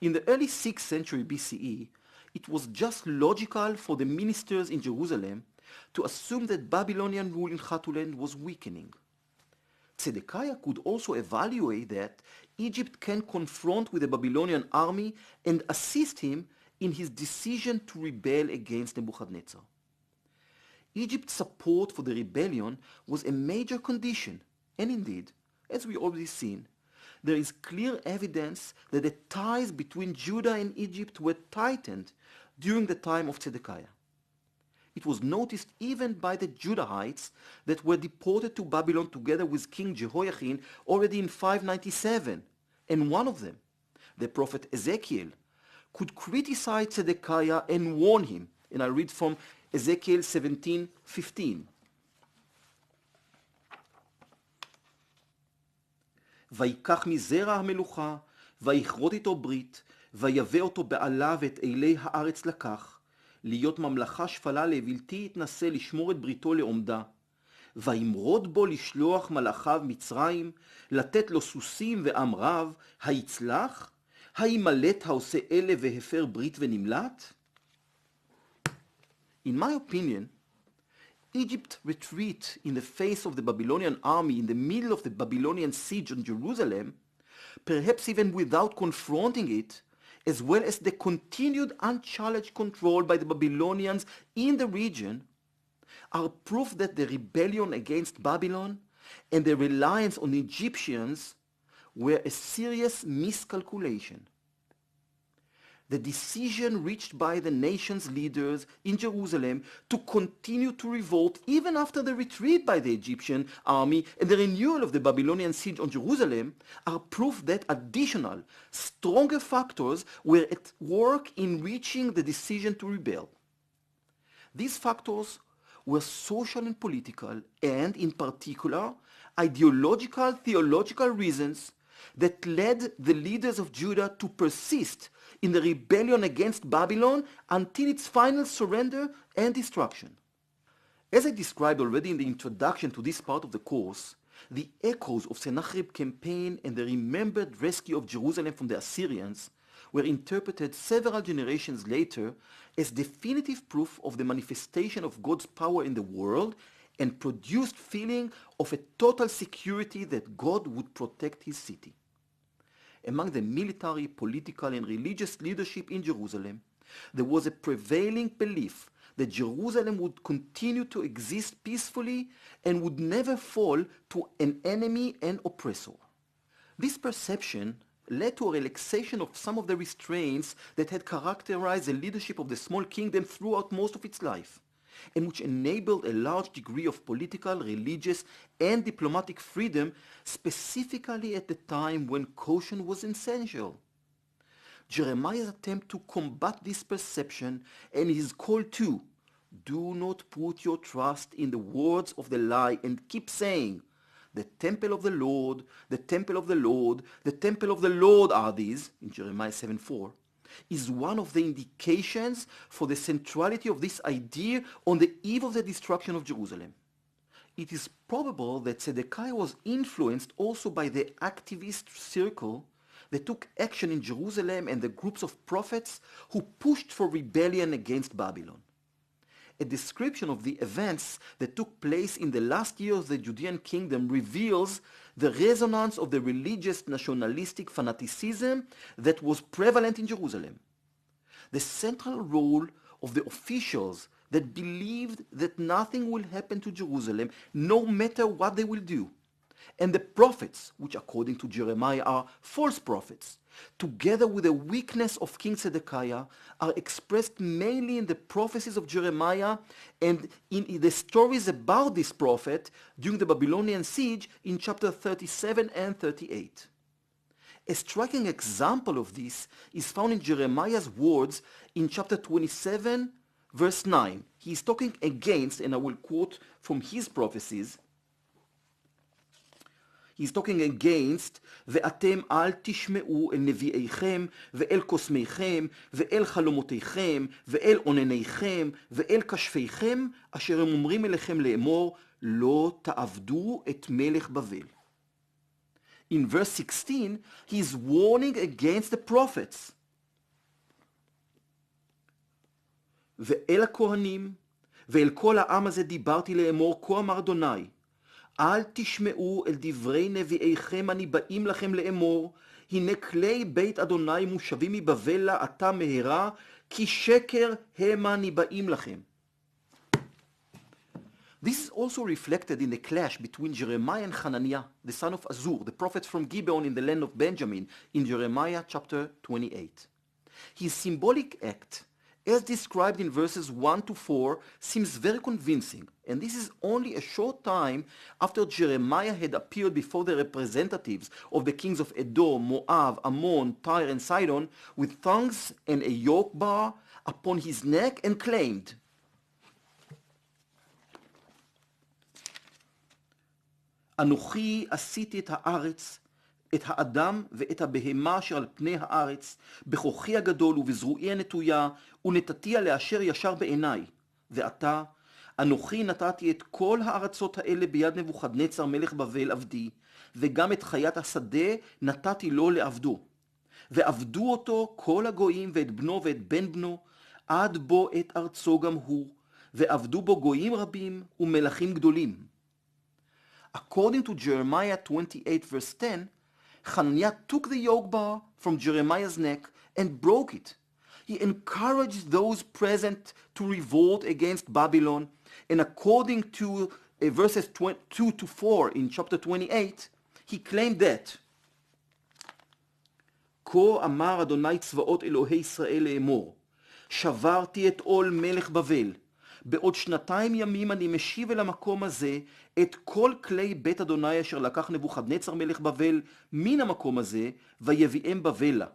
In the early 6th century BCE, it was just logical for the ministers in Jerusalem to assume that Babylonian rule in Chatuland was weakening. Седекия could also evaluate that Egypt can confront with the Babylonian army and assist him in his decision to rebel against Nebuchadnezzar. Egypt's support for the rebellion was a major condition, and indeed, as we already seen, there is clear evidence that the ties between Judah and Egypt were tightened during the time of Седекия. It was noticed even by the Judahites that were deported to Babylon together with King Jehoiachin already in 597, and one of them, the prophet Ezekiel, could criticize Седекия and warn him, and I read from Ezekiel 17:15. ויקח מזרע המלוכה, ויכרות איתו ברית, ויבא אותו בעלה ואת אלי הארץ לקח, להיות ממלכה שפלה לבלתי יתנסה לשמור את בריתו לעומדה, וימרוד בו לשלוח מלאכיו מצרים, לתת לו סוסים ועם רב, היצלח, הימלט העושה אלה והפר ברית ונמלט? In my opinion, Egypt's retreat in the face of the Babylonian army in the middle of the Babylonian siege on Jerusalem, perhaps even without confronting it, as well as the continued unchallenged control by the Babylonians in the region, are proof that the rebellion against Babylon and the reliance on the Egyptians were a serious miscalculation. The decision reached by the nation's leaders in Jerusalem to continue to revolt even after the retreat by the Egyptian army and the renewal of the Babylonian siege on Jerusalem are proof that additional, stronger factors were at work in reaching the decision to rebel. These factors were social and political, and in particular, ideological, theological reasons that led the leaders of Judah to persist in the rebellion against Babylon until its final surrender and destruction. As I described already in the introduction to this part of the course, the echoes of Sennacherib's campaign and the remembered rescue of Jerusalem from the Assyrians were interpreted several generations later as definitive proof of the manifestation of God's power in the world and produced feeling of a total security that God would protect his city. Among the military, political, and religious leadership in Jerusalem, there was a prevailing belief that Jerusalem would continue to exist peacefully and would never fall to an enemy and oppressor. This perception led to a relaxation of some of the restraints that had characterized the leadership of the small kingdom throughout most of its life, and which enabled a large degree of political, religious, and diplomatic freedom, specifically at the time when caution was essential. Jeremiah's attempt to combat this perception and his call to do not put your trust in the words of the lie and keep saying, the temple of the Lord, the temple of the Lord, the temple of the Lord are these, in Jeremiah 7:4, is one of the indications for the centrality of this idea on the eve of the destruction of Jerusalem. It is probable that Седекия was influenced also by the activist circle that took action in Jerusalem and the groups of prophets who pushed for rebellion against Babylon. A description of the events that took place in the last year of the Judean kingdom reveals the resonance of the religious nationalistic fanaticism that was prevalent in Jerusalem. The central role of the officials that believed that nothing will happen to Jerusalem no matter what they will do, and the prophets, which according to Jeremiah are false prophets, together with the weakness of King Седекия, are expressed mainly in the prophecies of Jeremiah and in the stories about this prophet during the Babylonian siege in chapter 37 and 38. A striking example of this is found in Jeremiah's words in chapter 27, verse 9. He is talking against, and I will quote from his prophecies, he's talking against, ואתם אל תשמעו אל נביאיכם, ואל קוסמיכם, ואל חלומותיכם, ואל עונניכם, ואל כשפיכם, אשר הם אומרים אליכם לאמור, לא תעבדו את מלך בבל. In verse 16, he is warning against the prophets, ואל הכהנים, ואל כל העם הזה דיברתי לאמור, כה אמר אדוני, אל תשמעו אל דברי נביאיכם הניבאים לכם לאמור, הנה כלי בית אדוני מושבים מבבל לה עתה מהרה, כי שקר המה ניבאים לכם. This is also reflected in the clash between Jeremiah and Hananiah, the son of Azur, the prophets from Gibeon in the land of Benjamin, in Jeremiah chapter 28. His symbolic act, as described in verses 1 to 4, seems very convincing, and this is only a short time after Jeremiah had appeared before the representatives of the kings of Edom, Moab, Ammon, Tyre, and Sidon with thongs and a yoke bar upon his neck and claimed, אנוכי עשיתי את הארץ, את האדם ואת הבהמה אשר על פני הארץ, בכוחי הגדול ובזרועי הנטויה, ונתתיה לאשר ישר בעיניי. ועתה, אנוכי נתתי את כל הארצות האלה ביד נבוכדנצר מלך בבל עבדי, וגם את חיית השדה נתתי לו לעבדו. ועבדו אותו כל הגויים ואת בנו ואת בן בנו, עד בו את ארצו גם הוא, ועבדו בו גויים רבים ומלכים גדולים. According to Jeremiah 28 verse 10, Hananiah took the yoke bar from Jeremiah's neck and broke it. He encouraged those present to revolt against Babylon, and according to verses 2 to 4 in chapter 28, he claimed that, כה אמר אדוני צבאות אלוהי ישראל לאמור, שברתי את עול מלך בבל, בעוד 2 ימים אני משיב אל המקום הזה את כל כלי בית אדוני אשר לקח נבוכדנצר מלך בבל מן המקום הזה, ויביאם בבלה,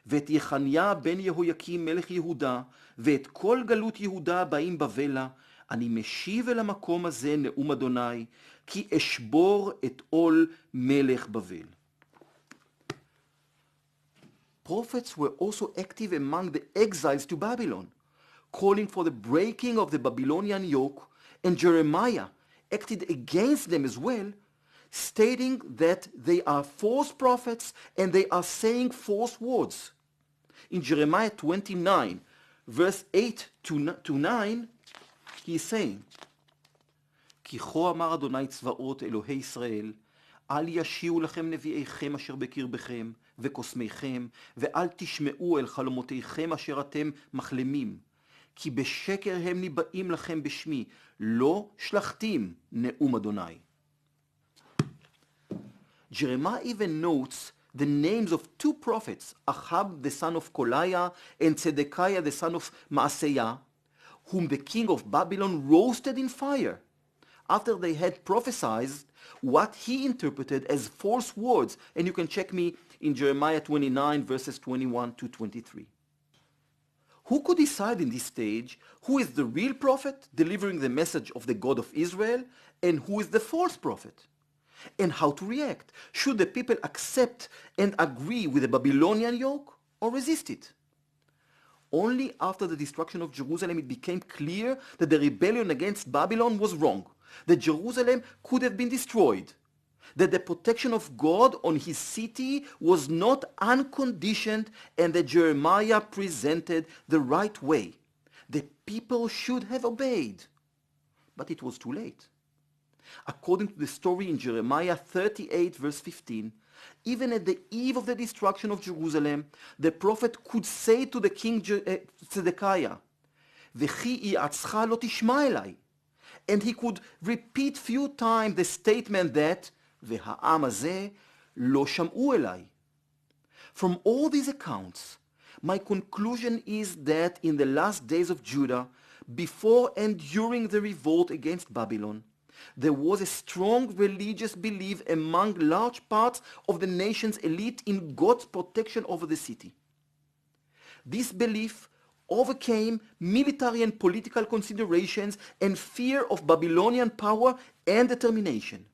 ואת יחניה בן יהויקים מלך יהודה, ואת כל גלות יהודה הבאים בבלה, אני משיב אל המקום הזה נאום אדוני, כי אשבור את עול מלך בבל. Prophets were also active among the exiles to Babylon, calling for the breaking of the Babylonian yoke, and Jeremiah acted against them as well, stating that they are false prophets and they are saying false words. In Jeremiah 29, verse 8 to 9, he is saying, כי כה אמר אדוני צבאות אלוהי ישראל, אל ישיעו לכם נביאיכם אשר בקרבכם וקוסמיכם, ואל תשמעו אל חלומותיכם אשר אתם מחלמים, כי בשקר הם ניבאים לכם בשמי, לא שלחתים נאום אדוני. Jeremiah even notes the names of 2 prophets, Ahab the son of Koliah and Седекия the son of Maaseiah, whom the king of Babylon roasted in fire after they had prophesied what he interpreted as false words. And you can check me in Jeremiah 29 verses 21 to 23. Who could decide in this stage who is the real prophet delivering the message of the God of Israel and who is the false prophet? And how to react? Should the people accept and agree with the Babylonian yoke or resist it? Only after the destruction of Jerusalem it became clear that the rebellion against Babylon was wrong, that Jerusalem could have been destroyed, that the protection of God on his city was not unconditioned, and that Jeremiah presented the right way. The people should have obeyed. But it was too late. According to the story in Jeremiah 38 verse 15, even at the eve of the destruction of Jerusalem, the prophet could say to the king Zedekiah, "V'chi i'atzcha lo tishma elai," and he could repeat few times the statement that "V'ha'am hazeh lo sham'u elai." From all these accounts, my conclusion is that in the last days of Judah, before and during the revolt against Babylon, there was a strong religious belief among large parts of the nation's elite in God's protection over the city. This belief overcame military and political considerations and fear of Babylonian power and determination.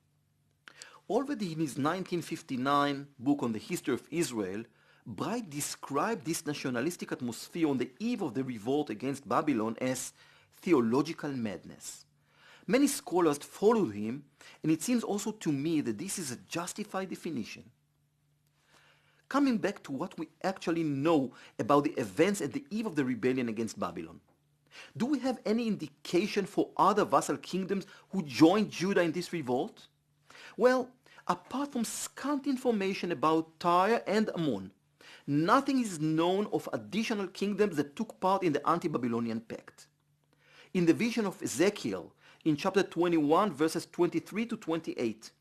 Already in his 1959 book on the history of Israel, Bright described this nationalistic atmosphere on the eve of the revolt against Babylon as theological madness. Many scholars followed him, and it seems also to me that this is a justified definition. Coming back to what we actually know about the events at the eve of the rebellion against Babylon. Do we have any indication for other vassal kingdoms who joined Judah in this revolt? Well, apart from scant information about Tyre and Ammon, nothing is known of additional kingdoms that took part in the anti-Babylonian pact. In the vision of Ezekiel, in chapter 21, verses 23 to 28,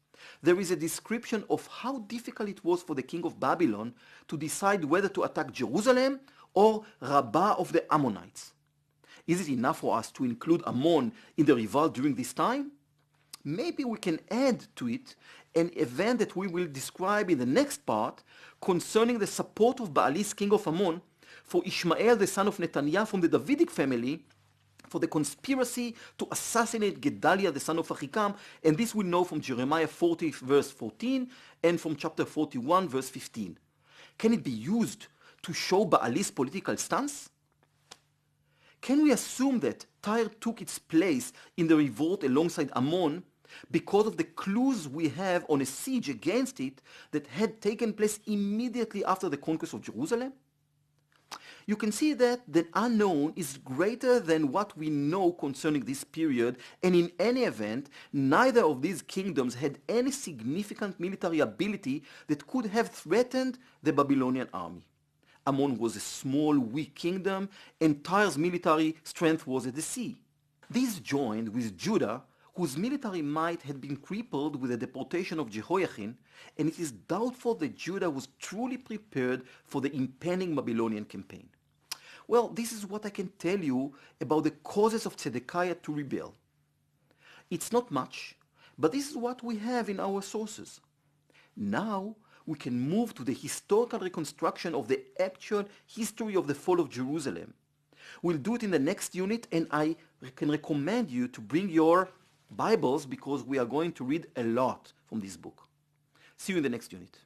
there is a description of how difficult it was for the king of Babylon to decide whether to attack Jerusalem or Rabbah of the Ammonites. Is it enough for us to include Ammon in the revolt during this time? Maybe we can add to it an event that we will describe in the next part concerning the support of Baalis, king of Ammon, for Ishmael, the son of Netaniah from the Davidic family, for the conspiracy to assassinate Gedaliah, the son of Ahikam, and this we know from Jeremiah 40, verse 14, and from chapter 41, verse 15. Can it be used to show Baalis' political stance? Can we assume that Tyre took its place in the revolt alongside Ammon because of the clues we have on a siege against it that had taken place immediately after the conquest of Jerusalem? You can see that the unknown is greater than what we know concerning this period, and in any event, neither of these kingdoms had any significant military ability that could have threatened the Babylonian army. Ammon was a small, weak kingdom, and Tyre's military strength was at the sea. This joined with Judah, whose military might had been crippled with the deportation of Jehoiachin, and it is doubtful that Judah was truly prepared for the impending Babylonian campaign. Well, this is what I can tell you about the causes of Седекии to rebel. It's not much, but this is what we have in our sources. Now, we can move to the historical reconstruction of the actual history of the fall of Jerusalem. We'll do it in the next unit, and I can recommend you to bring your Bibles because we are going to read a lot from this book. See you in the next unit.